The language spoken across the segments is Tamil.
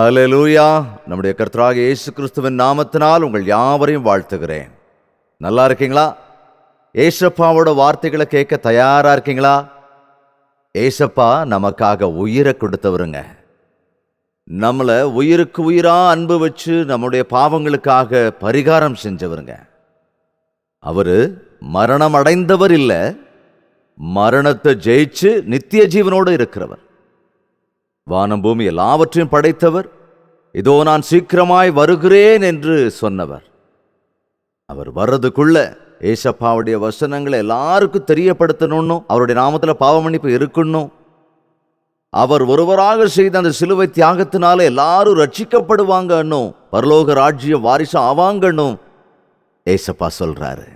ஹல்லேலூயா. நம்முடைய கர்த்தராகிய இயேசு கிறிஸ்துவின் நாமத்தினால் உங்கள் யாவரையும் வாழ்த்துகிறேன். நல்லா இருக்கீங்களா? ஏசப்பாவோட வார்த்தைகளை கேட்க தயாரா இருக்கீங்களா? ஏசப்பா நமக்காக உயிரை கொடுத்தவருங்க. நம்மளை உயிருக்கு உயிரா அன்பு வச்சு நம்முடைய பாவங்களுக்காக பரிகாரம் செஞ்சவருங்க. அவரு மரணம் அடைந்தவர் இல்லை, மரணத்தை ஜெயிச்சு நித்திய ஜீவனோடு இருக்கிறவர். வானம் பூமி எல்லாவற்றையும் படைத்தவர். இதோ நான் சீக்கிரமாய் வருகிறேன் என்று சொன்னவர். அவர் வர்றதுக்குள்ள ஏசப்பாவுடைய வசனங்களை எல்லாருக்கும் தெரியப்படுத்தணும். அவருடைய நாமத்தில் பாவ மன்னிப்பு இருக்கணும். அவர் ஒருவராக செய்த அந்த சிலுவை தியாகத்தினால எல்லாரும் ரட்சிக்கப்படுவாங்கன்னும் பரலோக ராஜ்ய வாரிசு ஆவாங்கன்னும் ஏசப்பா சொல்றாரு.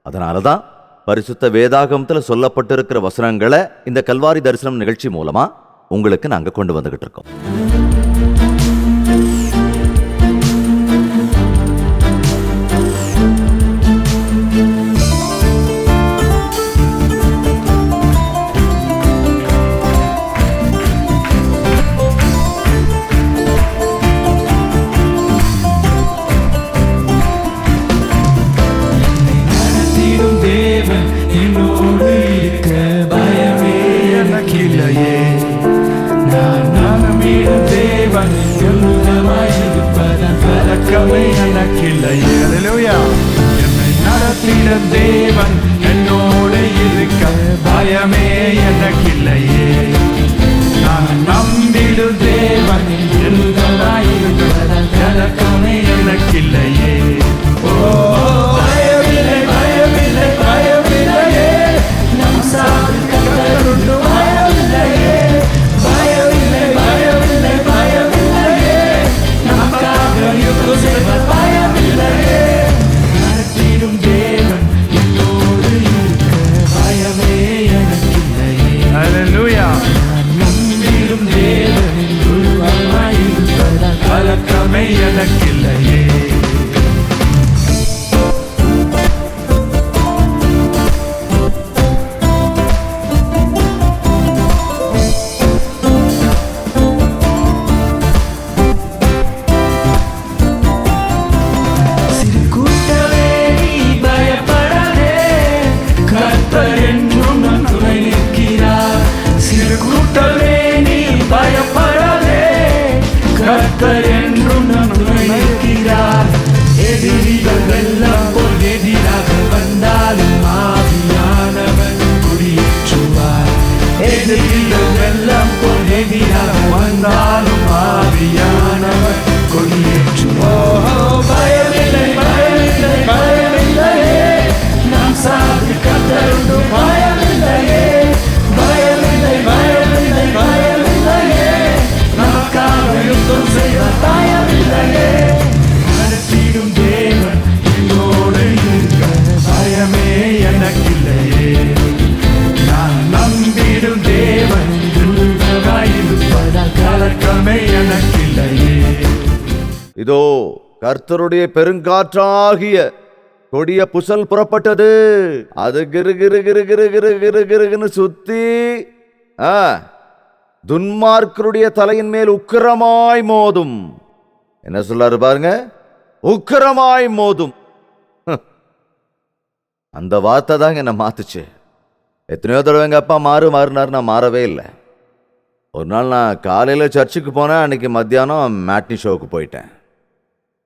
அதனாலதான் பரிசுத்த வேதாகமத்தில் சொல்லப்பட்டிருக்கிற வசனங்களை இந்த கல்வாரி தரிசனம் நிகழ்ச்சி மூலமா உங்களுக்கு நாங்க கொண்டு வந்துகிட்டு இருக்கோம். தேவன் என்னோடு இருக்க பயமே எனக்கில்லையே. நான் நம்பிடும் தேவன் என்னுடனாயிருப்பதன் கலக்கமே எனக்கில்லையே. ஓ பயமில்லை பயமில்லை பயமில்லையே, நம் சாமி கர்த்தருண்டு பயமில்லையே. பயமில்லை பயமில்லை பயமில்லையே, நமக்காக யுத்தம் செய்வர் பயமில்லையே. நடத்திடும் தேவன் என்னோடு இருக்க பயமே எனக்கில்லையே. ஹல்லேலூயா. நம்பிடும் தேவன் உருவமாயிருப்பதால் கலக்கமே எனக்கில்லையே. கர்த்தர் என்றும் நம் துணை நிற்கிறார். எதிரிகள் வெள்ளம் போல் எதிராக வந்தாலும் ஆவியானவர் குடியேற்றுவார். எதிரிகள் வெள்ளம் போல் எதிராக வந்தாலும் ஆவியானவர் குடியேற்றுவார். பயமில்லை பயமில்லை பயமில்லையே, நாம் சாதி கர்த்தருண்டு பயமில்லையே. பயமில்லை பயமில்லை பயமில்லையே, நமக்காக யுத்தம் செய்த பயமில்லையே. நடத்திடும் தேவன் என்னோடு இருக்க பயமே எனக்கில்லையே. நான் நம்பிடும் தேவன் இருப்பதால் கலக்கமே எனக்கில்லையே. இதோ கர்த்தருடைய பெருங்காற்றாகிய கொடிய புசல் புறப்பட்டது. அது கிரு கிரு கிரு கிரு கிரு கிரு கிருன்னு சுத்தி துன்மார்க்கருடைய தலையின் மேல் உக்கிரமாய் மோதும். என்ன சொல்லாரு பாருங்க, உக்கிரமாய் மோதும். அந்த வார்த்தை தாங்க என்ன மாத்துச்சு. எத்தனையோ தடவை எங்க அப்பா மாறினார், நான் மாறவே இல்லை. ஒரு நாள் நான் காலையில் சர்ச்சுக்கு போனேன், அன்னைக்கு மத்தியானம் மேட்னி ஷோவுக்கு போயிட்டேன்.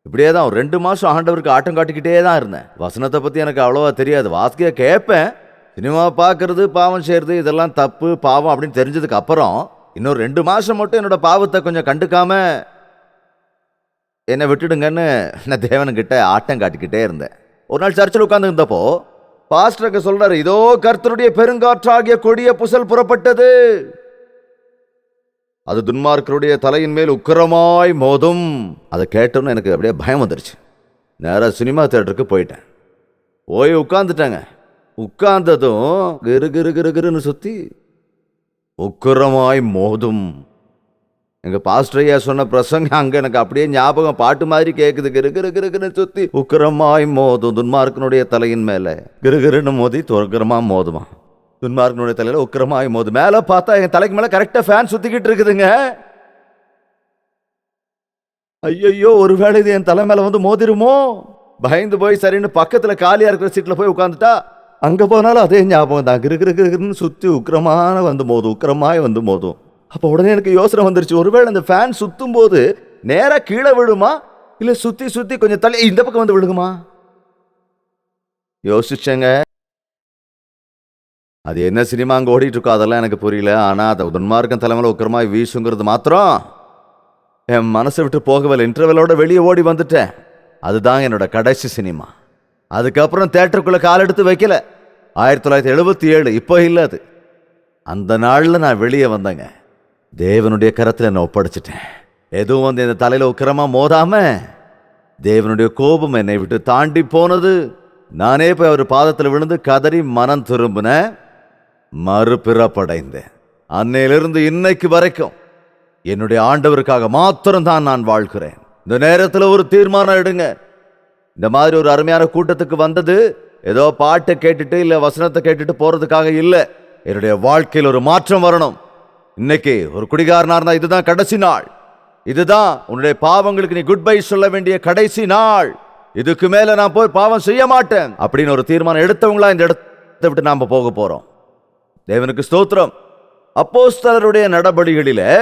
இப்படியே தான் 2 மாதம் ஆண்டவருக்கு ஆட்டம் காட்டிக்கிட்டே தான் இருந்தேன். வசனத்தை பற்றி எனக்கு அவ்வளோவா தெரியாது, வாசிக்க கேட்பேன். சினிமா பார்க்கறது, பாவம் செய்யறது இதெல்லாம் தப்பு பாவம் அப்படின்னு தெரிஞ்சதுக்கு அப்புறம் இன்னொரு 2 மாதம் மட்டும் என்னோட பாவத்தை கொஞ்சம் கண்டுக்காம என்னை விட்டுடுங்கன்னு நான் தேவனுக்கிட்ட ஆட்டம் காட்டிக்கிட்டே இருந்தேன். ஒரு நாள் சர்ச்சில் உட்கார்ந்து இருந்தப்போ பாஸ்டருக்கு சொல்றாரு, இதோ கர்த்தருடைய பெருங்காற்றாகிய கொடிய புசல் புறப்பட்டது. அது துன்மார்க்கருடைய தலையின் மேல் உக்கிரமாய் மோதும். அதை கேட்டோன்னு எனக்கு அப்படியே பயம் வந்துருச்சு. நேராக சினிமா தியேட்டருக்கு போயிட்டேன். போய் உட்கார்ந்துட்டாங்க. உட்கார்ந்ததும் கிரு கிரு கிரு கிருன்னு சுத்தி உக்கிரமாய் மோதும். எங்க பாஸ்டர் ஐயா சொன்ன பிரசங்கம் அங்க எனக்கு அப்படியே ஞாபகம் பாட்டு மாதிரி கேக்குது. கிரு கிரு கிருன்னு சுத்தி உக்கிரமாய் மோதும் துன்மார்க்கனுடைய தலையின் மேல. கிருகிருன்னு மோதி துர்கரமா மோதுமா. துன்மார்க்கனுடைய தலையில உக்கிரமாய் மோது. மேல பார்த்தா என் தலைக்கு மேல கரெக்டா ஃபேன் சுத்திக்கிட்டு இருக்குதுங்க. ஐயோ, ஒருவேளை இது என் தலை மேல வந்து மோதிருமோ? பயந்து போய் சரின்னு பக்கத்துல காலியா இருக்கிற சீட்ல போய் உட்காந்துட்டா அங்க போனாலும் அதே ஞாபகம் தான். கிருன்னு சுத்தி உக்கிரமாய் வந்து மோதும். அப்ப உடனே எனக்கு யோசனை வந்துருச்சு, ஒருவேளை அந்த ஃபேன் சுத்தும் போது நேரா கீழே விழுமா, இல்ல சுத்தி சுத்தி கொஞ்சம் தள்ளி இந்த பக்கம் வந்து விழுகுமா? யோசிச்சேங்க. அது என்ன சினிமா அங்க ஓடிட்டு இருக்கோ அதெல்லாம் எனக்கு புரியல. ஆனா அதை துன்மார்க்கம் தலைமையில உக்கிரமாய் வீசுங்கிறது மாத்திரம் என் மனசை விட்டு போகவில்லை. இன்டர்வெலோட வெளியே ஓடி வந்துட்டேன். அதுதான் என்னோட கடைசி சினிமா. அதுக்கப்புறம் தியேட்டருக்குள்ள கால் எடுத்து வைக்கல. 1977 இப்போ இல்லை அது. அந்த நாள்ல நான் வெளியே வந்தேங்க. தேவனுடைய கரத்தில் என்னை ஒப்படைச்சிட்டேன். எதுவும் வந்து இந்த தலையில உக்கிரமா மோதாம தேவனுடைய கோபம் என்னை விட்டு தாண்டி போனது. நானே போய் அவர் பாதத்தில் விழுந்து கதறி மனம் திரும்பின, மறுபிறப்படைந்தேன். அன்னையிலிருந்து இன்னைக்கு வரைக்கும் என்னுடைய ஆண்டவருக்காக மாத்திரம்தான் நான் வாழ்கிறேன். இந்த நேரத்தில் ஒரு தீர்மானம் எடுங்க. இந்த மாதிரி ஒரு அருமையான கூட்டத்துக்கு வந்தது ஏதோ பாட்டை கேட்டுட்டு இல்ல வசனத்தை கேட்டுட்டு போறதுக்காக இல்ல. என்னுடைய வாழ்க்கையில் ஒரு மாற்றம் வரணும். இன்னைக்கு ஒரு குடிகாரனா இருந்தா இதுதான் கடைசி நாள். இதுதான் உன்னுடைய பாவங்களுக்கு நீ குட் பை சொல்ல வேண்டிய கடைசி நாள். இதுக்கு மேல நான் போய் பாவம் செய்ய மாட்டேன் அப்படின்னு ஒரு தீர்மானம் எடுத்தவங்களா இந்த இடத்தை விட்டு நாம போக போறோம். தேவனுக்கு ஸ்தோத்திரம். அப்போஸ்தலருடைய நடபடிகளிலே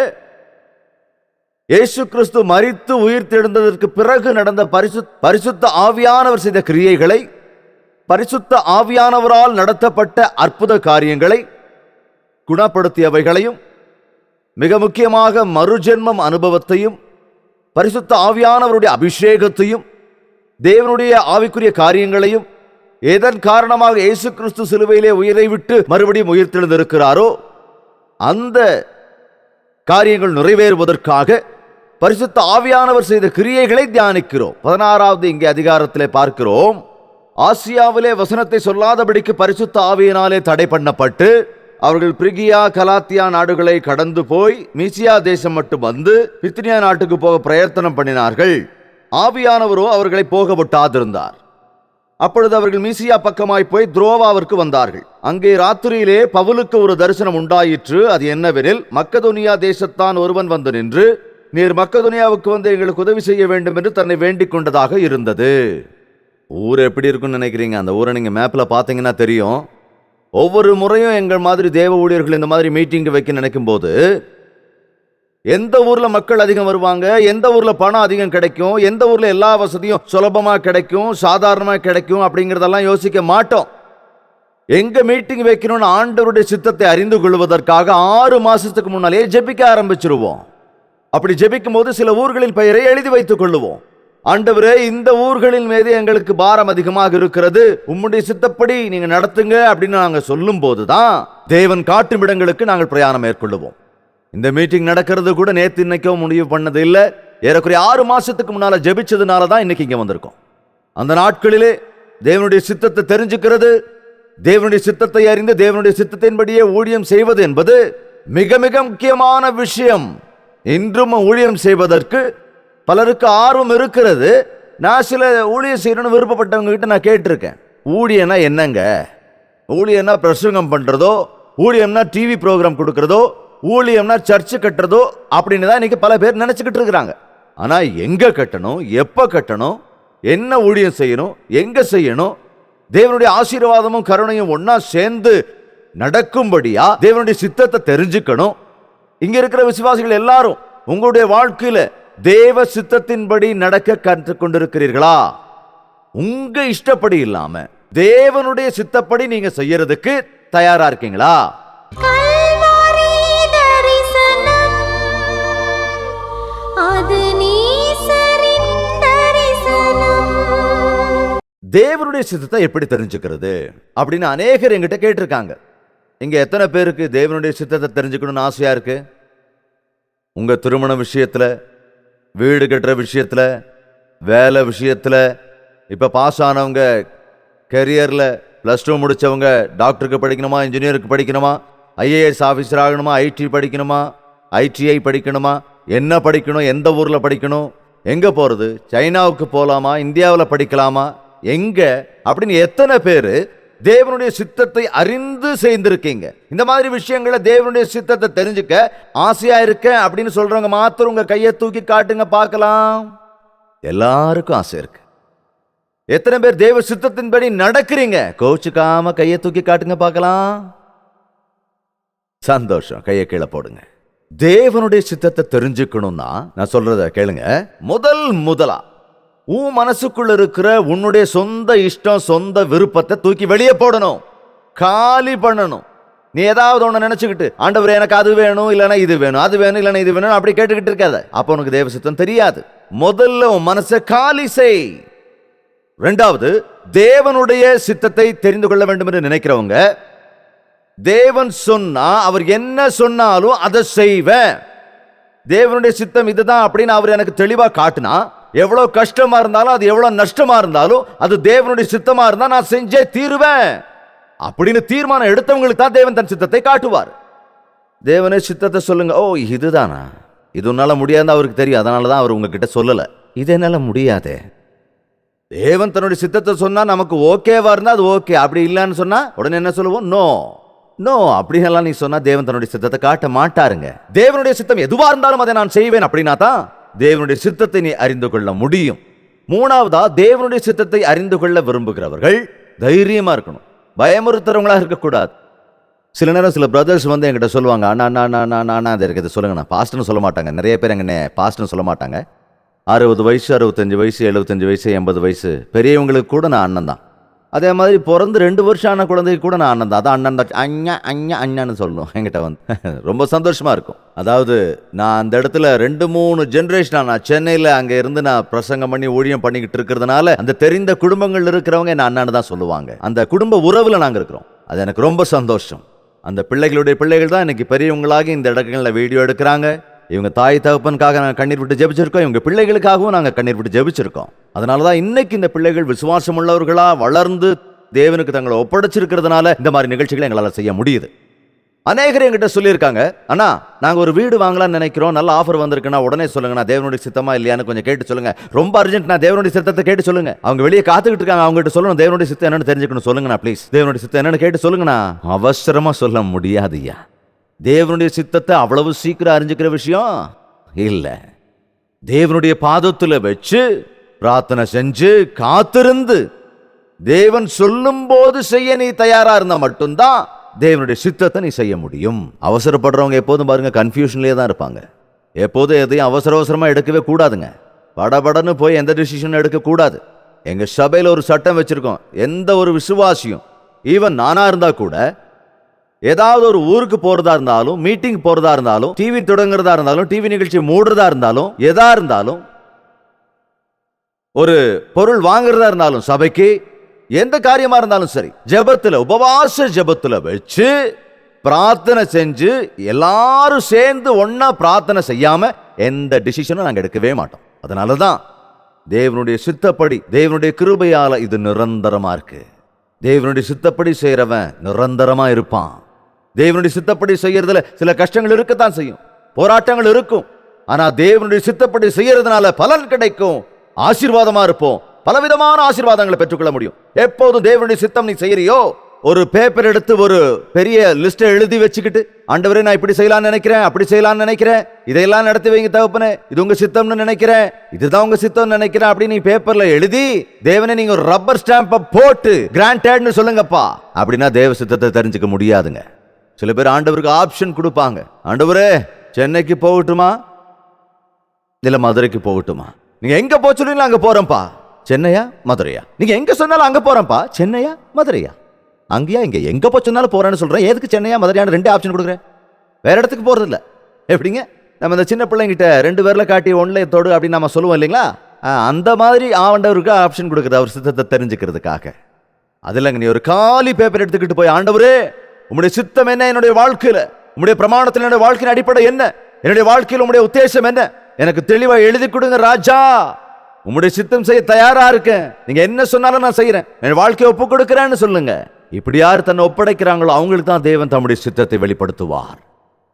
இயேசு கிறிஸ்து மரித்து உயிர்த்தெழுந்ததற்கு பிறகு நடந்த பரிசுத்த ஆவியானவர் செய்த கிரியைகளை, பரிசுத்த ஆவியானவரால் நடத்தப்பட்ட அற்புத காரியங்களை, குணப்படுத்தியவைகளையும், மிக முக்கியமாக மறுஜென்மம் அனுபவத்தையும், பரிசுத்த ஆவியானவருடைய அபிஷேகத்தையும், தேவனுடைய ஆவிக்குரிய காரியங்களையும், எதன் காரணமாக இயேசு கிறிஸ்து சிலுவையிலே உயிரை விட்டு மறுபடியும் உயிர்த்தெழுந்திருக்கிறாரோ அந்த காரியங்கள் நிறைவேறுவதற்காக பரிசுத்த ஆவியானவர் செய்த கிரியைகளை தியானிக்கிறோம். 16வது இங்கே அதிகாரத்திலே பார்க்கிறோம். ஆசியாவிலே வசனத்தை சொல்லாதபடிக்கு பரிசுத்த ஆவியினாலே தடை பண்ணப்பட்டு அவர்கள் பிரிகியா கலாத்தியா நாடுகளை கடந்து போய் மீசியா தேசம் மட்டும் வந்து பித்தினியா நாட்டுக்கு போக பிரயத்தனம் பண்ணினார்கள். ஆவியானவரோ அவர்களை போக விட்டாதிருந்தார். அப்பொழுது அவர்கள் மீசியா பக்கமாய் போய் துரோவாவிற்கு வந்தார்கள். அங்கே ராத்திரியிலே பவுலுக்கு ஒரு தரிசனம் உண்டாயிற்று. அது என்னவெனில், மக்கதோனியா தேசத்தான் ஒருவன் வந்து நின்று, நீர் மக்கதோனியாவுக்கு வந்து எங்களுக்கு உதவி செய்ய வேண்டும் என்று தன்னை வேண்டிக் கொண்டதாக இருந்தது. ஊர் எப்படி இருக்குன்னு நினைக்கிறீங்க? அந்த ஊரை நீங்க மேப்ல பாத்தீங்கன்னா தெரியும். ஒவ்வொரு முறையும் எங்கள் மாதிரி தேவ ஊழியர்கள் இந்த மாதிரி மீட்டிங் வைக்க நினைக்கும் போது எந்த ஊர்ல மக்கள் அதிகம் வருவாங்க, எந்த ஊர்ல பணம் அதிகம் கிடைக்கும், எந்த ஊர்ல எல்லா வசதியும் சுலபமா கிடைக்கும், சாதாரணமா கிடைக்கும் அப்படிங்கறதெல்லாம் யோசிக்க மாட்டோம். எங்க மீட்டிங் வைக்கணும்னு ஆண்டவருடைய சித்தத்தை அறிந்து கொள்வதற்காக 6 மாசத்துக்கு முன்னாலே ஜெபிக்க ஆரம்பிச்சிருவோம். அப்படி ஜெபிக்கும் போது சில ஊர்களின் பெயரை எழுதி வைத்துக் கொள்ளுவோம். ஆண்டவரே, இந்த ஊர்களின் மீது எங்களுக்கு பாரம் அதிகமாக இருக்கிறது, உம்முடைய சித்தப்படி நீங்க நடத்துங்க அப்படின்னு நாங்க சொல்லும் போதுதான் தேவன் காட்டும் இடங்களுக்கு நாங்கள் பிரயாணம் மேற்கொள்ளுவோம். இந்த மீட்டிங் நடக்கிறது கூட நேற்று இன்னைக்கோ முடிவு பண்ணது இல்லை. ஏறக்குறைய 6 மாசத்துக்கு முன்னால ஜெபிச்சதுனால தான் இன்னைக்கு இங்க வந்திருக்கோம். அந்த நாட்களிலே தேவனுடைய சித்தத்தை தெரிஞ்சுக்கிறது, தேவனுடைய சித்தத்தை அறிந்து தேவனுடைய சித்தத்தின்படியே ஊழியம் செய்வது என்பது மிக மிக முக்கியமான விஷயம். இன்றும் ஊழியம் செய்வதற்கு பலருக்கு ஆர்வம் இருக்கிறது. நான் சில ஊழியம் செய்யணும்னு விருப்பப்பட்டவங்க கிட்ட நான் கேட்டிருக்கேன், ஊழியம்னா என்னங்க? ஊழியம்னா பிரசங்கம் பண்றதோ, ஊழியம்னா டிவி ப்ரோக்ராம் கொடுக்கறதோ, ஊழியம்னா சர்ச்சு கட்டுறதோ அப்படின்னு தான் இன்னைக்கு பல பேர் நினைச்சுக்கிட்டு இருக்கிறாங்க. ஆனா எங்க கட்டணும், எப்ப கட்டணும், என்ன ஊழியம் செய்யணும், எங்க செய்யணும், தேவனுடைய ஆசீர்வாதமும் கருணையும் ஒன்னா சேர்ந்து நடக்கும்படியா தேவனுடைய சித்தத்தை தெரிஞ்சுக்கணும். இங்க இருக்கிற விசுவாசிகள் எல்லாரும் உங்களுடைய வாழ்க்கையில தேவ சித்தத்தின்படி நடக்க கற்றுக்கொண்டிருக்கிறீர்களா? உங்க இஷ்டப்படி இல்லாம தேவனுடைய சித்தப்படி நீங்க செய்யறதுக்கு தயாரா இருக்கீங்களா? தேவனுடைய சித்தத்தை எப்படி தெரிஞ்சுக்கிறது அப்படின்னு அநேகர் என்கிட்ட கேட்டிருக்காங்க. இங்க எத்தனை பேருக்கு தேவனுடைய சித்தத்தை தெரிஞ்சுக்கணும்னு ஆசையா இருக்கு? உங்க திருமண விஷயத்துல, வீடு கட்டுற விஷயத்துல, வேலை விஷயத்துல, இப்ப பாஸ் ஆனவங்க கெரியர்ல +2 முடிச்சவங்க டாக்டருக்கு படிக்கணுமா, இன்ஜினியருக்கு படிக்கணுமா, IAS ஆஃபீஸர் ஆகணுமா, IT படிக்கணுமா, ITI படிக்கணுமா, என்ன படிக்கணும், எந்த ஊர்ல படிக்கணும், எங்க போறது, சைனாவுக்கு போலாமா, இந்தியாவில் படிக்கலாமா, எங்க அப்படின்னு எத்தனை பேரு தேவனுடைய சித்தத்தை அறிந்து செய்திருக்கீங்க? இந்த மாதிரி விஷயங்களை தேவனுடைய சித்தத்தை தெரிஞ்சுக்க ஆசையா இருக்க அப்படின்னு சொல்றவங்க மாத்திரம் உங்க கையை தூக்கி காட்டுங்க பார்க்கலாம். எல்லாருக்கும் ஆசை இருக்கு. எத்தனை பேர் தேவ சித்தத்தின்படி நடக்கிறீங்க? கோச்சுக்காம கையை தூக்கி காட்டுங்க பார்க்கலாம். சந்தோஷம், கையை கீழே போடுங்க. தேவனுடைய சித்தத்தை தெரிஞ்சுக்கணும்னா நான் சொல்றத கேளுங்க. முதலா உன் மனசுக்குள்ள இருக்கிற உன்னுடைய சொந்த இஷ்டம், சொந்த விருப்பத்தை தூக்கி வெளியே போடணும், காலி பண்ணணும். நீ ஏதாவது ஒண்ணு நினைச்சுக்கிட்டு ஆண்டவரே எனக்கு அது வேணும், இல்லைன்னா இது வேணும், அது வேணும், இல்லைன்னா இது வேணும் அப்படி கேட்டுக்கிட்டு இருக்காத. அப்ப உனக்கு தேவ சித்தம் தெரியாது. முதல்ல உன் மனசை காலி செய். ரெண்டாவது, தேவனுடைய சித்தத்தை தெரிந்து கொள்ள வேண்டும் என்று நினைக்கிறவங்க, தேவன் சொன்னா அவர் என்ன சொன்னாலும் அதை செய்வேன், தேவனுடைய சித்தம் இதுதான் அப்படின்னு அவர் எனக்கு தெளிவா காட்டுனா, எவ்வளவு கஷ்டமா இருந்தாலும் அது எவ்வளவு நஷ்டமா இருந்தாலும் அது தேவனுடைய சித்தமா இருந்தா நான் செஞ்சே தீருவேன் அப்படின்னு தீர்மானம் எடுத்தவங்களுக்கு தான் தேவன் தன் சித்தத்தை காட்டுவார். தேவனே சித்தத்தை சொல்லுங்க. ஓ இதுதானா, இது உன்னால முடியாதுன்னு அவருக்கு தெரியும், அதனாலதான் அவர் உங்ககிட்ட சொல்லல. இது என்னால முடியாதே. தேவன் தன்னுடைய சித்தத்தை சொன்னா நமக்கு ஓகேவா இருந்தா அது ஓகே, அப்படி இல்லைன்னு சொன்னா உடனே என்ன சொல்லுவோம்? No no. அப்படின்னெல்லாம் நீ சொன்னா தேவன் தன்னுடைய சித்தத்தை காட்ட மாட்டாருங்க. தேவனுடைய சித்தம் எதுவா இருந்தாலும் அதை நான் செய்வேன் அப்படின்னா தான் தேவனுடைய சித்தத்தை நீ அறிந்து கொள்ள முடியும். மூணாவதா, தேவனுடைய சித்தத்தை அறிந்து கொள்ள விரும்புகிறவர்கள் தைரியமா இருக்கணும், பயமுறுத்துறவங்களா இருக்கக்கூடாது. சில நேரம் சில பிரதர்ஸ் வந்து என்கிட்ட சொல்லுவாங்க, அண்ணா அண்ணா அண்ணா அண்ணா அண்ணா அது இருக்குது சொல்லுங்கண்ணா. பாஸ்ட்னு சொல்ல மாட்டாங்க, நிறைய பேர் எங்கண்ணே பாஸ்ட்னு சொல்ல மாட்டாங்க. 60 வயசு 65 வயசு 75 வயசு 80 வயசு பெரியவங்களுக்கு கூட நான் அண்ணன் தான். அதே மாதிரி பிறந்து 2 வருஷம் ஆன குழந்தைக்கு கூட நான் அண்ணன் தான். அதான் அண்ணன் தான், அண்ணா அண்ணா அண்ணான்னு சொல்லணும் என்கிட்ட வந்து. ரொம்ப சந்தோஷமா இருக்கும். அதாவது நான் அந்த இடத்துல 2-3 ஜென்ரேஷன் நான் சென்னையில் அங்கே இருந்து நான் பிரசங்கம் பண்ணி ஊழியம் பண்ணிக்கிட்டு இருக்கிறதுனால அந்த தெரிந்த குடும்பங்கள் இருக்கிறவங்க என்ன அண்ணான்னு தான் சொல்லுவாங்க. அந்த குடும்ப உறவில் நாங்கள் இருக்கிறோம். அது எனக்கு ரொம்ப சந்தோஷம். அந்த பிள்ளைகளுடைய பிள்ளைகள் தான் இன்னைக்கு பெரியவங்களாகி இந்த இடங்களில் வீடியோ எடுக்கிறாங்க. இவங்க தாய் தகப்பனுக்காக நாங்கள் கண்ணீர் விட்டு ஜெபிச்சிருக்கோம், இவங்க பிள்ளைகளுக்காகவும் நாங்கள் கண்ணீர் விட்டு ஜெபிச்சிருக்கோம். அதனால தான் இன்னைக்கு இந்த பிள்ளைகள் விசுவாசம் உள்ளவர்களா வளர்ந்து தேவனுக்கு தங்களை ஒப்படைச்சிருக்கிறதுனால இந்த மாதிரி நிகழ்ச்சிகளை எங்களால் செய்ய முடியுது. அநேகர் என்கிட்ட சொல்லியிருக்காங்க, அண்ணா நாங்கள் ஒரு வீடு வாங்கலாம்னு நினைக்கிறோம், நல்ல ஆஃபர் வந்திருக்குன்னா உடனே சொல்லுங்கண்ணா, தேவனுடைய சித்தமா இல்லையான்னு கொஞ்சம் கேட்டு சொல்லுங்க, ரொம்ப அர்ஜென்ட்னா தேவனுடைய சித்தத்தை கேட்டு சொல்லுங்க. அவங்க வெளியே காத்துக்கிட்டு இருக்காங்க, அவங்ககிட்ட சொல்லணும் தேவனுடைய சித்தம் என்னன்னு தெரிஞ்சுக்கணும், சொல்லுங்கண்ணா ப்ளீஸ், தேவனுடைய சித்தம் என்னன்னு கேட்டு சொல்லுங்கண்ணா. அவசரமா சொல்ல முடியாதுயா. தேவனுடைய சித்தத்தை அவ்வளவு சீக்கிரம் அறிஞ்சுக்கிற விஷயம் இல்ல. தேவனுடைய பாதத்துல வச்சு பிரார்த்தனை செஞ்சு காத்திருந்து தேவன் சொல்லும் போது செய்ய நீ தயாரா இருந்தா மட்டும்தான் தேவனுடைய சித்தத்தை நீ செய்ய முடியும். அவசரப்படுறவங்க எப்போதும் பாருங்க கன்ஃபியூஷன்லயே தான் இருப்பாங்க. எப்போதும் எதையும் அவசரமா எடுக்கவே கூடாதுங்க. படபடன்னு போய் எந்த டிசிஷன் எடுக்க கூடாது. எங்க சபையில ஒரு சட்டம் வச்சிருக்கோம், எந்த ஒரு விசுவாசியும் ஈவன் நானா இருந்தா கூட ஏதாவது ஒரு ஊருக்கு போறதா இருந்தாலும், மீட்டிங் போறதா இருந்தாலும், டிவி தொடங்குறதா இருந்தாலும், டிவி நிகழ்ச்சி மூடுறதா இருந்தாலும், எதா இருந்தாலும், ஒரு பொருள் வாங்குறதா இருந்தாலும், சபைக்கு எந்த காரியமா இருந்தாலும் சரி, ஜெபத்துல உபவாச ஜெபத்துல வச்சு பிரார்த்தனை செஞ்சு எல்லாரும் சேர்ந்து ஒன்னா பிரார்த்தனை செய்யாம எந்த டிசிஷனும் நாங்க எடுக்கவே மாட்டோம். அதனாலதான் தேவனுடைய சித்தப்படி தேவனுடைய கிருபையால இது நிரந்தரமா இருக்கு. தேவனுடைய சித்தப்படி செய்யறவன் நிரந்தரமா இருப்பான். தேவனுடைய சித்தப்படி செய்யறதுல சில கஷ்டங்கள் இருக்கத்தான் செய்யும், போராட்டங்கள் இருக்கும். ஆனா தேவனுடைய சித்தப்படி செய்யறதுனால பலன் கிடைக்கும், ஆசீர்வாதமா இருப்போம், பலவிதமான ஆசீர்வாதங்களை பெற்றுக்கொள்ள முடியும். எப்போதும் தேவனுடைய சித்தம் நீ செய்யறியோ, ஒரு பேப்பர் எடுத்து ஒரு பெரிய லிஸ்ட் எழுதி வச்சுக்கிட்டு, ஆண்டவரே நான் இப்படி செய்யலாம்னு நினைக்கிறேன், அப்படி செய்யலாம்னு நினைக்கிறேன், இதையெல்லாம் நடத்தி வைங்க தகப்பனே, இது உங்க சித்தம்னு நினைக்கிறேன், இதுதான் உங்க சித்தம்னு நினைக்கிறேன் அப்படின்னு நீ பேப்பர்ல எழுதி தேவனே நீங்க ஒரு ரப்பர் ஸ்டாம்பை போட்டு கிராண்டட்னு சொல்லுங்கப்பா அப்படின்னா தேவ சித்தத்தை தெரிஞ்சுக்க முடியாதுங்க. சில பேர் ஆண்டவருக்கு ஆப்ஷன் கொடுப்பாங்க, ஆண்டவரே சென்னைக்கு போகட்டுமா இல்ல மதுரைக்கு போகட்டுமா, நீங்க எங்க போக சொல்லுவீங்களா அங்க போறேன்ப்பா, சென்னையா மதுரையா, நீங்க எங்க சொன்னாலும் அங்க போறேன்ப்பா, சென்னையா மதுரையா, அங்கேயா இங்க எங்க போய் சொன்னாலும் போறேன்னு சொல்றேன், எதுக்கு சென்னையா மதுரையான 2 ஆப்ஷன் கொடுக்குறேன், வேற இடத்துக்கு போறது இல்ல. எப்படிங்க நம்ம இந்த சின்ன பிள்ளைங்கிட்ட 2 பேர்ல காட்டி ஒன்ல தொடு அப்படின்னு நம்ம சொல்லுவோம் இல்லைங்களா, அந்த மாதிரி ஆண்டவருக்கு ஆப்ஷன் கொடுக்குறது அவர் சித்தத்தை தெரிஞ்சுக்கிறதுக்காக. அது இல்லைங்க, நீ ஒரு காலி பேப்பர் எடுத்துக்கிட்டு போய் ஆண்டவரே உம்முடைய சித்தம் என்ன, என்னுடைய வாழ்க்கையில உம்முடைய பிரமாணத்தில் என்னுடைய வாழ்க்கையின் அடிப்படை என்ன, என்னுடைய வாழ்க்கையில் உம்முடைய உத்தேசம் என்ன, எனக்கு தெளிவா எழுதி கொடுங்க ராஜா, உம்முடைய சித்தம் செய்ய தயாரா இருக்கேன், நீங்க என்ன சொன்னாலும் நான் செய்யறேன், என் வாழ்க்கையை ஒப்பு கொடுக்கிறேன்னு சொல்லுங்க. இப்படி யார் தன்னை ஒப்படைக்கிறாங்களோ அவங்களுக்கு தான் தேவன் தம்முடைய சித்தத்தை வெளிப்படுத்துவார்.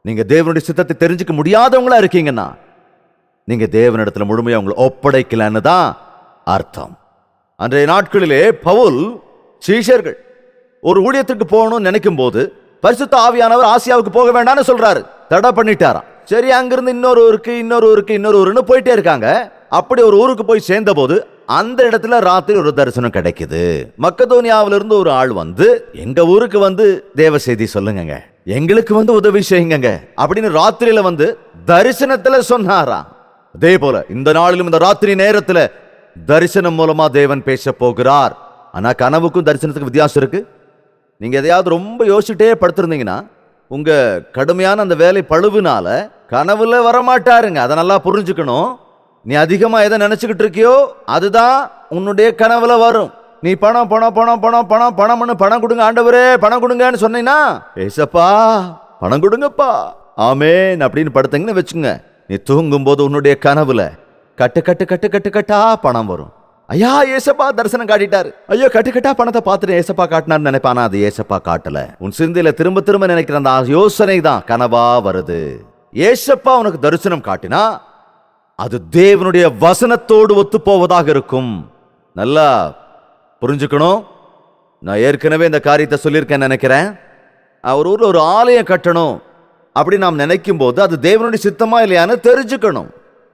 நீங்க தேவனுடைய சித்தத்தை தெரிஞ்சுக்க முடியாதவங்களா இருக்கீங்கன்னா நீங்க தேவனிடத்துல முழுமையா உங்களை ஒப்படைக்கலன்னு தான் அர்த்தம். அன்றைய நாட்களிலே பவுல் சீஷர்கள் ஒரு ஊழியத்துக்கு போகணும்னு நினைக்கும் போது பரிசுத்த ஆவியானவர் ஆசியாவுக்கு போக வேண்டாம்னு சொல்றாரு, தடை பண்ணிட்டாராம். சரி, அங்கிருந்து இன்னொரு ஊருக்கு போயிட்டே இருக்காங்க. அப்படி ஒரு ஊருக்கு போய் சேர்ந்த போது அந்த இடத்துல ராத்திரி ஒரு தரிசனம் கிடைக்குது. மக்கதோனியாவிலிருந்து ஒரு ஆள் வந்து எங்க ஊருக்கு வந்து தேவ செய்தி சொல்லுங்க, எங்களுக்கு வந்து உதவி செய்யுங்க அப்படின்னு ராத்திரியில வந்து தரிசனத்துல சொன்னாரா. அதே போல இந்த நாளிலும் இந்த ராத்திரி நேரத்துல தரிசனம் மூலமா தேவன் பேச போகிறார். ஆனா கனவுக்கும் தரிசனத்துக்கு வித்தியாசம் இருக்கு. நீங்க எதையாவது ரொம்ப யோசிச்சுட்டே படுத்திருந்தீங்கன்னா உங்க கடுமையான அந்த வேலை பழுவுனால கனவுல வரமாட்டாருங்க. அதை நல்லா புரிஞ்சுக்கணும். நீ அதிகமா எதை நினைச்சுக்கிட்டு இருக்கியோ அதுதான் உன்னுடைய கனவுல வரும். நீ பணம் பணம் பணம் பணம் பணம் பணம்னு பணம் கொடுங்க ஆண்டவரே பணம் கொடுங்கன்னு சொன்னீங்கன்னா ஏசப்பா பணம் கொடுங்கப்பா ஆமேன் அப்படின்னு படுத்தீங்கன்னு வச்சுங்க, நீ தூங்கும் போது உன்னுடைய கனவுல கட்டு கட்டு கட்டு கட்டு கட்டா பணம் வரும். ஐயா ஏசப்பா தரிசனம் காட்டிட்டாரு, ஐயோ கட்டு கட்டா பணத்தை பார்த்துட்டு ஏசப்பா காட்டினார்னு நினைப்பானா, அது ஏசப்பா காட்டல. உன் சிந்தையில திரும்ப திரும்ப நினைக்கிற அந்த யோசனை தான் கனவா வருது. ஏசப்பா உனக்கு தரிசனம் காட்டினா அது தேவனுடைய வசனத்தோடு ஒத்து போவதாக இருக்கும். நல்லா புரிஞ்சுக்கணும். நான் ஏற்கனவே இந்த காரியத்தை சொல்லியிருக்கேன் நினைக்கிறேன். அவர் ஊர்ல ஒரு ஆலயம் கட்டணும் அப்படி நாம் நினைக்கும் போது அது தேவனுடைய சித்தமா இல்லையான்னு தெரிஞ்சுக்கணும்.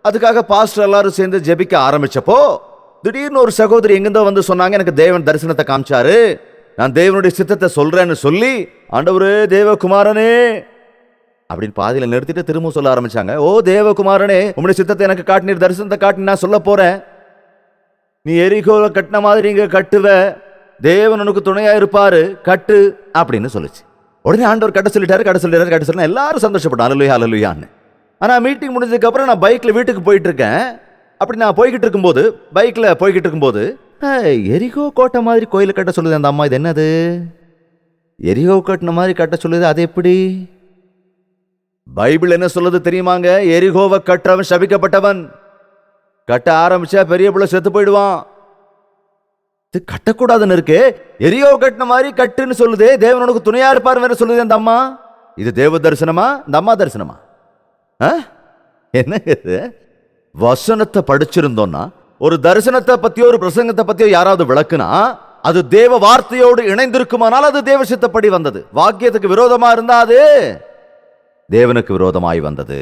அதுக்காக பாஸ்டர் எல்லாரும் சேர்ந்து ஜெபிக்க ஆரம்பிச்சப்போ திடீர்னு ஒரு சகோதரி எங்கிருந்தோ வந்து சொன்னாங்க, எனக்கு தேவன் தரிசனத்தை காமிச்சாரு, நான் தேவனுடைய சித்தத்தை சொல்றேன்னு சொல்லி ஆண்டவரே தேவகுமாரனே அப்படின்னு பாதியில நிறுத்திட்டு திரும்ப சொல்ல ஆரம்பிச்சாங்க. ஓ தேவகுமாரனே உங்களுடைய சித்தத்தை எனக்கு காட்டினீர், தரிசனத்தை காட்டி நான் சொல்ல போறேன். நீ எரிகோல கட்டின மாதிரி இங்க கட்டுவ, தேவன் உனக்கு துணையா இருப்பாரு, கட்டு அப்படின்னு சொல்லிச்சு. உடனே ஆண்டவர் கட்ட சொல்லிட்டாரு. எல்லாரும் சந்தோஷப்பட்டாங்க, அல்லேலூயா அல்லேலூயான்னு. ஆனா மீட்டிங் முடிஞ்சதுக்கு அப்புறம் நான் பைக்ல வீட்டுக்கு போயிட்டு இருக்கேன். அப்படி நான் போய்கிட்டு இருக்கும்போது எரிகோ கோட்டை மாதிரி கோயில கட்ட சொல்லுது அந்த அம்மா. இது என்னது? எரிகோ கட்டின மாதிரி கட்ட சொல்லுது, அது எப்படி? பைபிள் என்ன சொல்லுது தெரியுமாங்க? எரிகோவை கற்றவன் சபிக்கப்பட்டவன். கட்ட ஆரம்பிச்சா பெரிய பிள்ளை செத்து போயிடுவான். இது கட்டக்கூடாதுன்னு இருக்கு. எரிகோ கட்டின மாதிரி கட்டுன்னு சொல்லுதே, தேவன் உனக்கு துணையா இருப்பார் வேற சொல்லுது அந்த அம்மா. இது தேவ தரிசனமா இந்த அம்மா தரிசனமா? என்ன இது? வசனத்தை படிச்சிருந்தோம்னா ஒரு தரிசனத்தை பத்தியோ ஒரு பிரசங்கத்தை பத்தியோ யாராவது விளக்குனா அது தேவ வார்த்தையோடு இணைந்திருக்குமானால் அது தேவ சித்தப்படி வந்தது. வாக்கியத்துக்கு விரோதமா இருந்தா அது தேவனுக்கு விரோதமாய் வந்தது.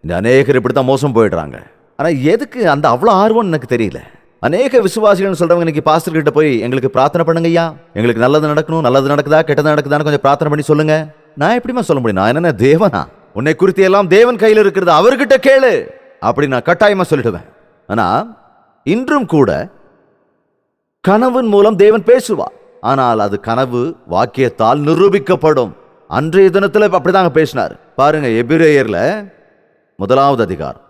இந்த அநேகர் இப்படித்தான் மோசம் போயிடுறாங்க. ஆனா எதுக்கு அந்த அவ்வளவு ஆர்வம் எனக்கு தெரியல. அநேக விசுவாசிகள் சொல்றவங்க இன்னைக்கு பாஸ்டர் கிட்ட போய் எங்களுக்கு பிரார்த்தனை பண்ணுங்க ஐயா, எங்களுக்கு நல்லது நடக்கணும், நல்லது நடக்குதா கெட்டது நடக்குதான்னு கொஞ்சம் பிரார்த்தனை பண்ணி சொல்லுங்க. நான் எப்படிமா சொல்ல முடியும்? நான் என்ன தேவனா? உன்னை குறித்து எல்லாம் தேவன் கையில் இருக்கிறது, அவர்கிட்ட கேளு அப்படி நான் கட்டாயமா சொல்லிடுவேன். ஆனா இன்றும் கூட கனவின் மூலம் தேவன் பேசுவார். ஆனால் அது கனவு வாக்கியத்தால் நிரூபிக்கப்படும். அன்றைய தினத்தில் அப்படிதாங்க பேசினார் பாருங்க. எபிரேயர்ல 1வது அதிகாரம்,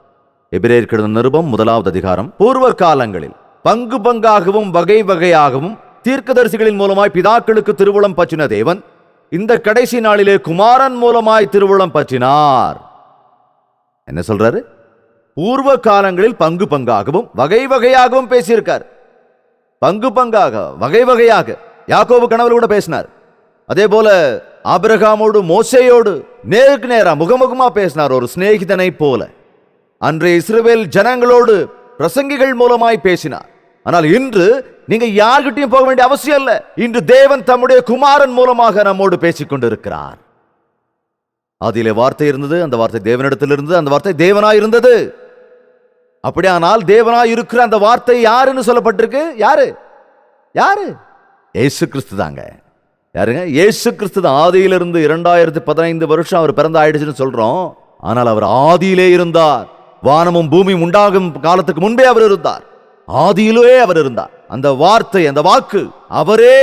எபிரேயர் நிருபம் 1வது அதிகாரம். பூர்வ காலங்களில் பங்கு பங்காகவும் வகை வகையாகவும் தீர்க்கதரிசிகளின் மூலமாய் பிதாக்களுக்கு திருவுளம் பற்றின தேவன் இந்த கடைசி நாளிலே குமாரன் மூலமாய் திருவுளம் பற்றினார். என்ன சொல்றாரு? பூர்வ காலங்களில் பங்கு பங்காகவும் வகை வகையாகவும் பேசியிருக்கார். பங்கு பங்காக வகை வகையாக யாக்கோபு கனவுல கூட பேசினார். அதே போல ஆபிரகாமோடு மோசேயோடு நேருக்கு நேரா முகமுகமா பேசினார், ஒரு சிநேகிதனை போல. அன்றைய இஸ்ரவேல் ஜனங்களோடு பிரசங்கிகள் மூலமாய் பேசினார். ஆனால் இன்று நீங்க யார்கிட்டையும் போக வேண்டிய அவசியம் இல்லை. இன்று தேவன் தம்முடைய குமாரன் மூலமாக நம்மோடு பேசிக் கொண்டிருக்கிறார். அதிலே வார்த்தை இருந்தது, அந்த வார்த்தை தேவனிடத்தில் இருந்தது, அந்த வார்த்தை தேவனாய் இருந்தது. அப்படியானால் தேவனாய் இருக்கிற அந்த வார்த்தை யாருன்னு சொல்லப்பட்டிருக்கு? யாரு? இயேசு கிறிஸ்து தாங்க. யாருங்க? இயேசு கிறிஸ்து தான். ஆதியிலிருந்து 2015 வருஷம் அவர் பிறந்த ஆயிடுச்சுன்னு சொல்றோம். ஆனால் அவர் ஆதியிலே இருந்தார். வானமும் பூமியும் உண்டாகும் காலத்துக்கு முன்பே அவர் இருந்தார். ஆதியிலே அவர் இருந்தார். அந்த வார்த்தை, அந்த வாக்கு அவரே.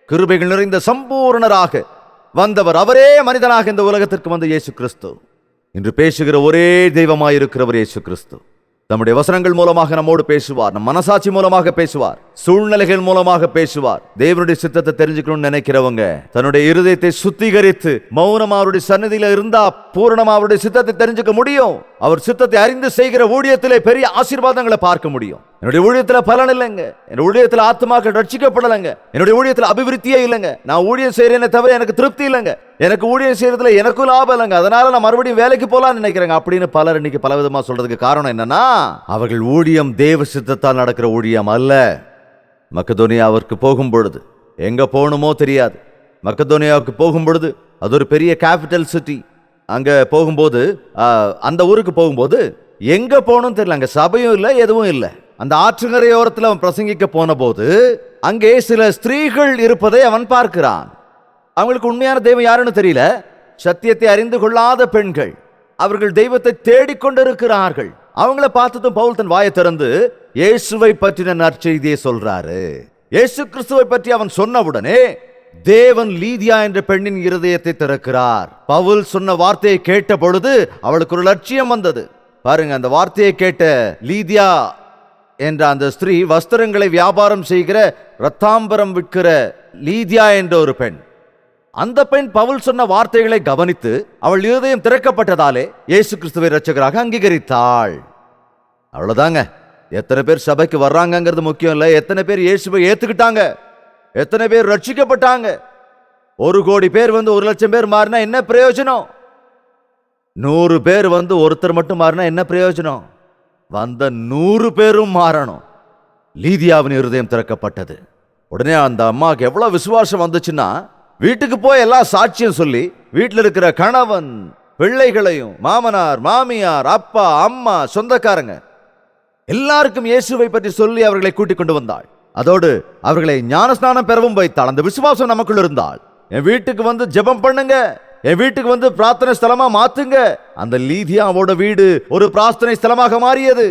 கிருபைகள் நிறைந்த சம்பூர்ணராக வந்தவர் அவரே. மனிதனாக இந்த உலகத்திற்கு வந்த இயேசு கிறிஸ்து. இன்று பேசுகிற ஒரே தெய்வமாயிருக்கிறவர் இயேசு கிறிஸ்து. நம்முடைய வசனங்கள் மூலமாக நம்மோடு பேசுவார், நம் மனசாட்சி மூலமாக பேசுவார், சூழ்நிலைகள் மூலமாக பேசுவார். தேவனுடைய சித்தத்தை தெரிஞ்சுக்கணும்னு நினைக்கிறவங்க தன்னுடைய இருதயத்தை சுத்திகரித்து மௌனமா அவருடைய சன்னதியில இருந்தா பூரணமா அவருடைய சித்தத்தை தெரிஞ்சுக்க முடியும். அவர் சித்தத்தை அறிந்து செய்கிற ஊழியத்திலே பெரிய ஆசீர்வாதங்களை பார்க்க முடியும். என்னுடைய ஊழியத்துல பலன் இல்லைங்க, என்னுடைய ஊழியத்துல ஆத்மாக்கள் ரட்சிக்கப்படலைங்க, என்னுடைய ஊழியத்துல அபிவிருத்தியே இல்லைங்க, நான் ஊழியம் செய்யறேனே தவிர எனக்கு திருப்தி இல்லைங்க, எனக்கு ஊழியம் செய்யறதுல எனக்கும் லாபம் இல்லைங்க, அதனால நான் மறுபடியும் வேலைக்கு போலான்னு நினைக்கிறேங்க அப்படின்னு பலர் இன்னைக்கு பல விதமா சொல்றதுக்கு காரணம் என்னன்னா, அவர்கள் ஊழியம் தேவ சித்தத்தால் நடக்கிற ஊழியம் அல்ல. மக்கதோனியாவிற்கு போகும் பொழுது எங்க போகணுமோ தெரியாது. மக்கதோனியாவுக்கு போகும் பொழுது அது ஒரு பெரிய கேபிட்டல் சிட்டி. அங்க போகும்போது அந்த ஊருக்கு போகும்போது எங்க போகணும் தெரியல. அங்க சபையும் இல்லை, எதுவும் இல்லை. அந்த ஆற்றுங்கரையோரத்தில் அவன் பிரசங்கிக்க போன போது அங்கே சில ஸ்திரீகள் இருப்பதை அவன் பார்க்கிறான். அவங்களுக்கு உண்மையான தெய்வம் யாருன்னு தெரியல. சத்தியத்தை அறிந்து கொள்ளாத பெண்கள், அவர்கள் தெய்வத்தை தேடிக்கொண்டிருக்கிறார்கள். அவங்கள பார்த்ததும் பவுல் தன் வாயை திறந்து இயேசுவை பற்றின நற்செய்தியை சொல்றாரு. இயேசு கிறிஸ்துவை பற்றி அவன் சொன்னவுடனே தேவன் லீதியா என்ற பெண்ணின் இருதயத்தை திறக்கிறார். பவுல் சொன்ன வார்த்தையை கேட்ட பொழுது அவளுக்கு ஒரு லட்சியம் வந்தது. பாருங்க, அந்த வார்த்தையை கேட்ட லீதியா என்ற அந்த ஸ்திரீ வஸ்திரங்களை வியாபாரம் செய்கிற, ரத்தாம்பரம் விற்கிற லீதியா என்ற ஒரு பெண். அந்த பெண் பவுல் சொன்ன வார்த்தைகளை கவனித்து அவள் இருதயம் திறக்கப்பட்டதாலே இயேசு கிறிஸ்துவை இரட்சகராக அங்கீகரித்தாள். அவ்வளவுதாங்க. எத்தனை பேர் சபைக்கு வர்றாங்கிறது முக்கியம் இல்லை, எத்தனை பேர் இயேசுவை ஏத்துக்கிட்டாங்க, எத்தனை பேர் ரட்சிக்கப்பட்டாங்க. 1 கோடி பேர் வந்து 1 லட்சம் பேர் மாறினா என்ன பிரயோஜனம்? 100 பேர் வந்து ஒருத்தர் மட்டும் மாறினா என்ன பிரயோஜனம்? வந்த 100 பேரும் மாறணும். லீதியாவின் இருதயம் திறக்கப்பட்டது. உடனே அந்த அம்மாவுக்கு எவ்வளவு விசுவாசம் வந்துச்சுன்னா, வீட்டுக்கு போய் எல்லாம் சாட்சியம் சொல்லி வீட்டில் இருக்கிற கணவன் பிள்ளைகளையும், மாமனார் மாமியார் அப்பா அம்மா சொந்தக்காரங்க எல்லாருக்கும் இயேசுவை பற்றி சொல்லி அவர்களை கூட்டிக் கொண்டு வந்தாள். அதோடு அவர்களை ஞானஸ்நானம் பெறவும் வைத்தாள். அந்த விசுவாசம் நமக்குள் இருந்தால், என் வீட்டுக்கு வந்து ஜெபம் பண்ணுங்க, என் வீட்டுக்கு வந்து பிரார்த்தனை ஸ்தலமா மாத்துங்க. அந்த லீதியாவோட வீடு ஒரு பிரார்த்தனை ஸ்தலமாக மாறியது.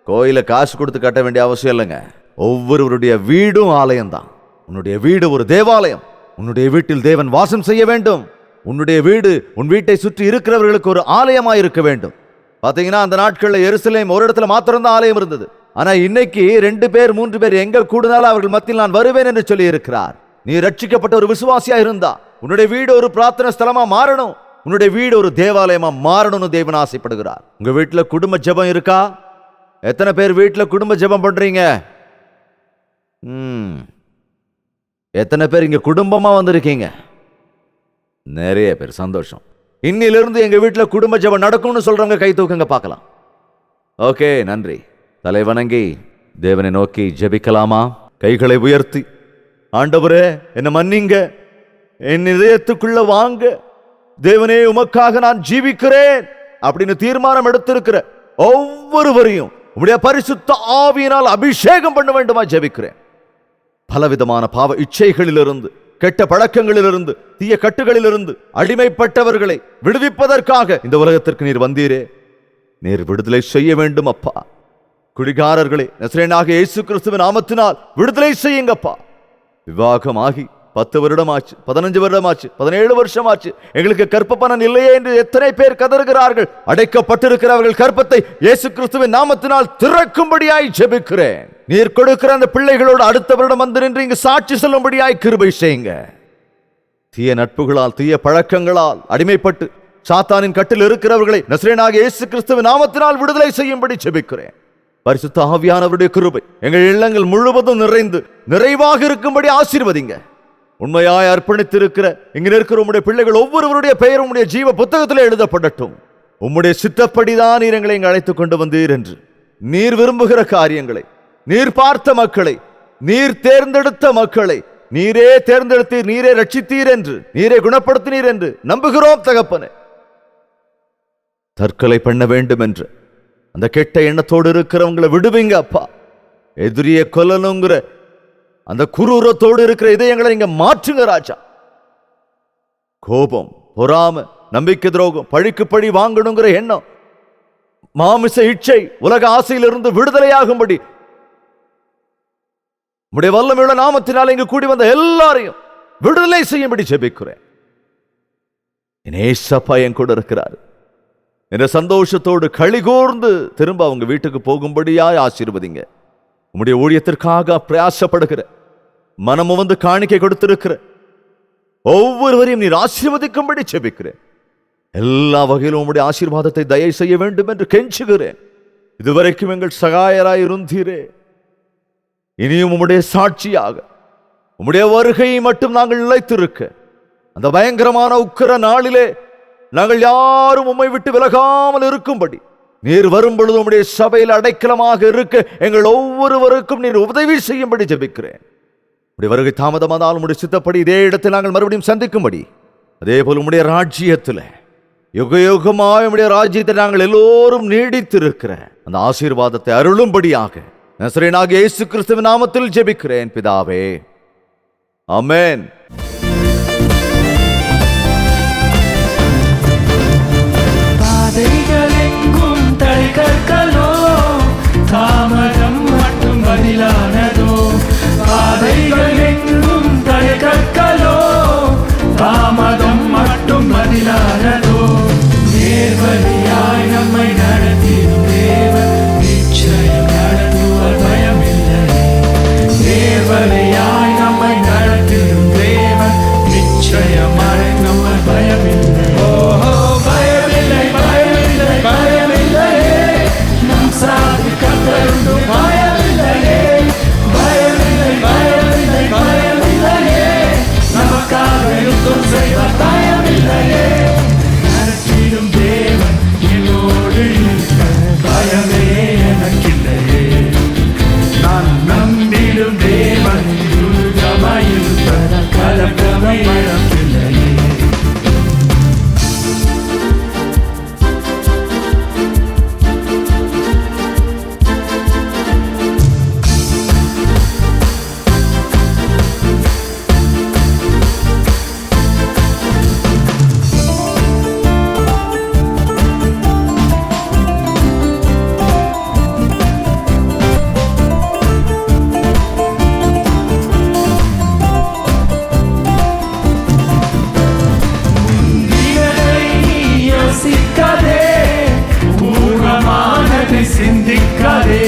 கோயில காசு கொடுத்து கட்ட வேண்டிய அவசியம் இல்லைங்க. ஒவ்வொருவருடைய வீடும் ஆலயம்தான். உன்னுடைய வீடு ஒரு தேவாலயம். உன்னுடைய வீட்டில் தேவன் வாசம் செய்ய வேண்டும். உன்னுடைய வீடு உன் வீட்டை சுற்றி இருக்கிறவர்களுக்கு ஒரு ஆலயமாய் இருக்க வேண்டும். பாத்தீங்கன்னா, அந்த நாட்களில் எருசலேம் ஒரு இடத்துல மாத்திரம்தான் ஆலயம் இருந்தது. ஆனா இன்னைக்கு 2 பேர் 3 பேர் எங்க கூடுனாலும் அவர்கள் மத்தியில் நான் வருவேன் என்று சொல்லி இருக்கிறார். நீ ரட்சிக்கப்பட்ட ஒரு விசுவாசியா இருந்தா உன்னுடைய வீடு ஒரு பிரார்த்தனை ஸ்தலமா மாறணும். உன்னுடைய வீடு ஒரு தேவாலயமா மாறணும்னு தேவன் ஆசைப்படுகிறார். உங்க வீட்டுல குடும்ப ஜெபம் இருக்கா? எத்தனை பேர் வீட்டுல குடும்ப ஜெபம் பண்றீங்க? எத்தனை பேர் இங்க குடும்பமா வந்திருக்கீங்க? நிறைய பேர். சந்தோஷம். இன்னிலிருந்து எங்க வீட்டுல குடும்ப ஜெபம் நடக்கும்னு சொல்றவங்க கை தூக்குங்க பார்க்கலாம். ஓகே, நன்றி. தலை வணங்கி தேவனை நோக்கி ஜெபிக்கலாமா? கைகளை உயர்த்தி, ஆண்டவரே என்ன மன்னிங்க, என் இதயத்துக்குள்ள வாங்க, தேவனே உமக்காக நான் ஜீவிக்கிறேன் அப்படின்னு தீர்மானம் எடுத்திருக்கிற ஒவ்வொருவரையும் உம்முடைய பரிசுத்த ஆவியினால் அபிஷேகம் பண்ண வேண்டுமா ஜெபிக்கிறேன். பலவிதமான பாவ இச்சைகளிலிருந்து, கெட்ட பழக்கங்களிலிருந்து, தீய கட்டுகளிலிருந்து அடிமைப்பட்டவர்களை விடுவிப்பதற்காக இந்த உலகத்திற்கு நீர் வந்தீரே, நீர் விடுதலை செய்ய வேண்டும் அப்பா. குடிகாரர்களை நசரேயனாகிய இயேசு கிறிஸ்துவின் நாமத்தினால் விடுதலை செய்யுங்கப்பா. விவாகமாகி 10 வருடமாச்சு, 15 வருடமாச்சு, 17 வருஷமாச்சு, எங்களுக்கு கற்பப்பனன் இல்லையே என்று எத்தனை பேர் கதறுகிறார்கள். அடைக்கப்பட்டிருக்கிறவர்கள் கற்பத்தை இயேசு கிறிஸ்துவின் நாமத்தினால் திறக்கும்படியாய் ஜெபிக்கிறேன். நீர் கொடுக்கிற அந்த பிள்ளைகளோடு அடுத்த வருடம் வந்து நின்று இங்கு சாட்சி சொல்லும்படியாய் கிருபை செய்யுங்க. தீய நட்புகளால், தீய பழக்கங்களால் அடிமைப்பட்டு சாத்தானின் கட்டில் இருக்கிறவர்களை நசரேயனாகிய இயேசு கிறிஸ்துவின் நாமத்தினால் விடுதலை செய்யும்படி ஜெபிக்கிறேன். பரிசுத்த ஆவியானவருடைய கிருபை எங்கள் இல்லங்கள் முழுவதும் நிறைந்து நிறைவாக இருக்கும்படி ஆசீர்வதிங்க. உண்மையாய் அர்ப்பணித்திருக்கிற இங்க இருக்கிற உம்முடைய பிள்ளைகள் ஒவ்வொருவருடைய பெயர் உம்முடைய ஜீவ புத்தகத்திலே எழுதப்படட்டும். உம்முடைய சித்தப்படிதான் நீர் எங்களை இங்கு அழைத்துக் கொண்டு வந்தீர் என்று, நீர் விரும்புகிற காரியங்களை, நீர் பார்த்த மக்களை, நீர் தேர்ந்தெடுத்த மக்களை நீரே தேர்ந்தெடுத்தீர், நீரே ரட்சித்தீர் என்று, நீரே குணப்படுத்தினீர் என்று நம்புகிறோம் தகப்பனே. தற்கொலை பண்ண வேண்டும் என்று அந்த கெட்ட எண்ணத்தோடு இருக்கிறவங்களை விடுவீங்க அப்பா. எதிரியை கொல்லணுங்கிற அந்த குரூரத்தோடு இருக்கிற இதயங்களை இங்க மாற்றுங்க ராஜா. கோபம், பொறாமை, நம்பிக்கை துரோகம், பழிக்கு பழி வாங்கணுங்கிற எண்ணம், மாமிச இச்சை, உலக ஆசையிலிருந்து விடுதலையாகும்படி உம்முடைய வல்லமையுள்ள நாமத்தினால் இங்கு கூடி வந்த எல்லாரையும் விடுதலை செய்யும்படி ஜெபிக்கிறேன். ஏசப்பா என் கூட இருக்கிறார் என்ற சந்தோஷத்தோடு களிகூர்ந்து திரும்ப அவங்க வீட்டுக்கு போகும்படியாய் ஆசீர்வதிங்க. உம்முடைய ஊழியத்திற்காக பிரயாசப்படுகிற, மனமும் வந்து காணிக்கை கொடுத்திருக்கிற ஒவ்வொருவரையும் நீர் ஆசீர்வதிக்கும்படி ஜெபிக்கிறேன். எல்லா வகையிலும் உம்முடைய ஆசீர்வாதத்தை தயவு செய்ய வேண்டும் என்று கெஞ்சுகிறேன். இதுவரைக்கும் எங்கள் சகாயராய் இருந்தீரே, இனியும் உம்முடைய சாட்சியாக உம்முடைய வருகையை மட்டும் நாங்கள் நிலைத்திருக்க, அந்த பயங்கரமான உக்கிர நாளிலே நாங்கள் யாரும் உம்மை விட்டு விலகாமல் இருக்கும்படி நீர் வரும் பொழுது உம்முடைய சபையில் அடைக்கலமாக இருக்க எங்கள் ஒவ்வொருவருக்கும் நீர் உதவி செய்யும்படி ஜெபிக்கிறேன். உம்முடைய வருகை தாமதமானால் உம்முடைய சித்தப்படி இதே இடத்தில் நாங்கள் மறுபடியும் சந்திக்கும்படி, அதே போல் உம்முடைய ராஜ்யத்தில் யுக யுகமாய் உம்முடைய ராஜ்யத்தை நாங்கள் எல்லோரும் நீடித்திருக்கிற அந்த ஆசீர்வாதத்தை அருளும்படியாக நசரேயனாகிய இயேசு கிறிஸ்துவின் நாமத்தில் ஜெபிக்கிறேன் பிதாவே, ஆமென். பாதைகள் எங்கும் தடைக்கற்களோ, தாமதம் மட்டும் பதிலானதோ. பாதைகள் எங்கும் தடைக்கற்களோ, தாமதம் மட்டும் பதிலானதோ. நேர்வழியாய் நம்மை நடத்திடும் தேவன் நிச்சயம் நடத்துவார், பயமில்லை. நேர்வழியாய் நம்மை நடத்திடும் தேவன் நிச்சயம் நடத்துவார், பயமில்லை. ஓஹோ, பயமில்லை, பயமில்லை, பயமில்லையே. நம் சாதி கத்தருண்டு பயமில்லையே. பயமில்லை, பயமில்லை, பயமில்லையே. நமக்காக யுத்தம் செய்வார், பயமில்லையே. நடத்திடும் தேவன் என்னோடு இருக்க பயமே எனக்கில்லையே. நான் நம்பிடும் தேவன் துர்கமாயிருப்பதால் கலக்கமே எனக்கில்லையே. சிந்திக்காதே,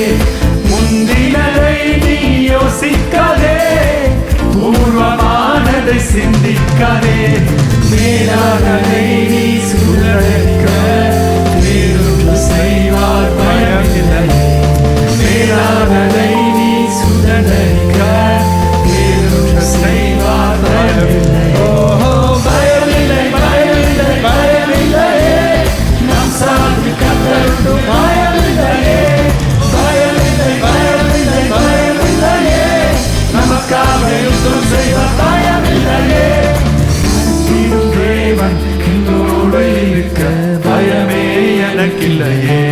முந்தினதை நீ யோசிக்காதே. பூர்வமானதை சிந்திக்காதே. மேலானதை நீ சுழற்க வேறொன்று செய்வார், பயமில்லையே. மேலானதை நீ சுழற்க வேறொன்று செய்வார், பயமில்லை. ஓஹோ, பயமில்லை, பயமில்லை, பயமில்லையே. நம் சாதி கத்தருண்டு பயமில்லையே. பயமில்லை, பயமில்லை, பயமில்லையே. நமக்காக யுத்தம் செய்வார், பயமில்லையே. நடத்திடும் தேவன் என்னோடு இருக்க பயமே எனக்கில்லையே.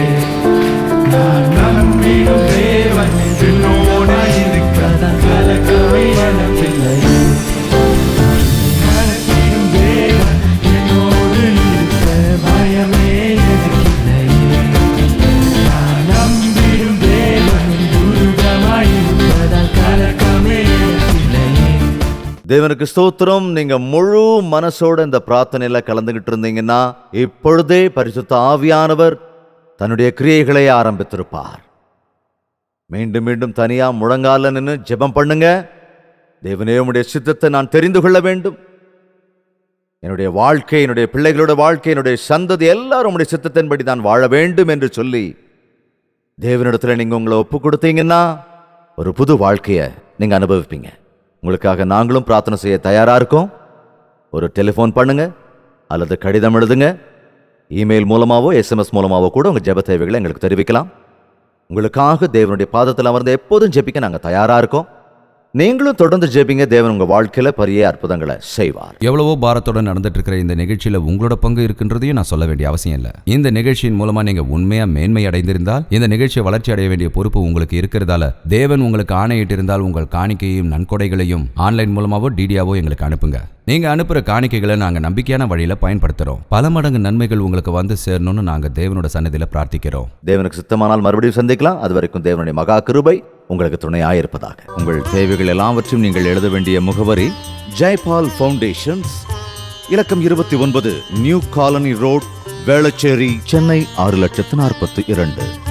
நான் நம்பிடும் தேவன் என்னோடு இருக்க கலக்கமே எனக்கில்லையே. நடத்திடும் தேவன் என்னோடு இருக்க பயமே எனக்கில்லையே. நான் நம்பிடும் தேவன் துர்கமாயிருப்பதால் கலக்கமே எனக்கில்லையே. தேவனுக்கு ஸ்தோத்திரம். நீங்க முழு மனசோட இந்த பிரார்த்தனையில கலந்துகிட்டு இருந்தீங்கன்னா இப்பொழுதே பரிசுத்த ஆவியானவர் தன்னுடைய கிரியைகளை ஆரம்பித்திருப்பார். மீண்டும் மீண்டும் தனியா முழங்கால நின்று ஜெபம் பண்ணுங்க. தேவனே, உம்முடைய சித்தத்தை நான் தெரிந்து கொள்ள வேண்டும். என்னுடைய வாழ்க்கை, என்னுடைய பிள்ளைகளோட வாழ்க்கை, என்னுடைய சந்ததி எல்லாரும் உம்முடைய சித்தத்தின்படி நான் வாழ வேண்டும் என்று சொல்லி தேவனிடத்துல நீங்க உங்களை ஒப்பு கொடுத்தீங்கன்னா ஒரு புது வாழ்க்கையை நீங்க அனுபவிப்பீங்க. உங்களுக்காக நாங்களும் பிரார்த்தனை செய்ய தயாரா இருக்கோம். ஒரு டெலிஃபோன் பண்ணுங்க அல்லது கடிதம் எழுதுங்க. இமெயில் மூலமாவோ SMS மூலமாவோ கூட உங்க ஜெப தேவைகளை எங்களுக்கு தெரிவிக்கலாம். உங்களுக்காக தேவனுடைய பாதத்தில் அமர்ந்து எப்போதும் ஜெபிக்க நாங்கள் தயாரா இருக்கோம். நீங்களும் தொடர்ந்து ஜெபிங்க. தேவன் உங்க வாழ்க்கையில பெரிய அற்புதங்களை செய்வார். எவ்வளவோ பாரத்தோட நடந்துட்டு இருக்கிற இந்த நிகழ்ச்சியில உங்களோட பங்கு இருக்கின்றதையும் நான் சொல்ல வேண்டிய அவசியம் இல்லை. இந்த நிகழ்ச்சியின் மூலமா நீங்க உண்மையா மேன்மை அடைந்திருந்தால் இந்த நிகழ்ச்சியை வளர்ச்சி அடைய வேண்டிய பொறுப்பு உங்களுக்கு இருக்கிறதால தேவன் உங்களுக்கு ஆணையிட்டு இருந்தால் உங்கள் காணிக்கையும் நன்கொடைகளையும் ஆன்லைன் மூலமாவோ டிடியாவோ எங்களுக்கு அனுப்புங்க. நீங்க அனுப்புற காணிக்கைகளை நாங்க நம்பிக்கையான வழியில பயன்படுத்துறோம். பல மடங்கு நன்மைகள் உங்களுக்கு வந்து சேரணும்னு நாங்க தேவனோட சன்னதியில பிரார்த்திக்கிறோம். தேவனுக்கு சித்தமானால் மறுபடியும் சந்திக்கலாம். அது வரைக்கும் தேவனுடைய மகா கிருபை உங்களுக்கு துணையாயிருப்பதாக. உங்கள் தேவைகள் எல்லாவற்றையும் நீங்கள் எழுத வேண்டிய முகவரி ஜெய்பால் ஃபவுண்டேஷன்ஸ், இலக்கம் 29, new colony road, Velachery, Chennai 6,42,00,000.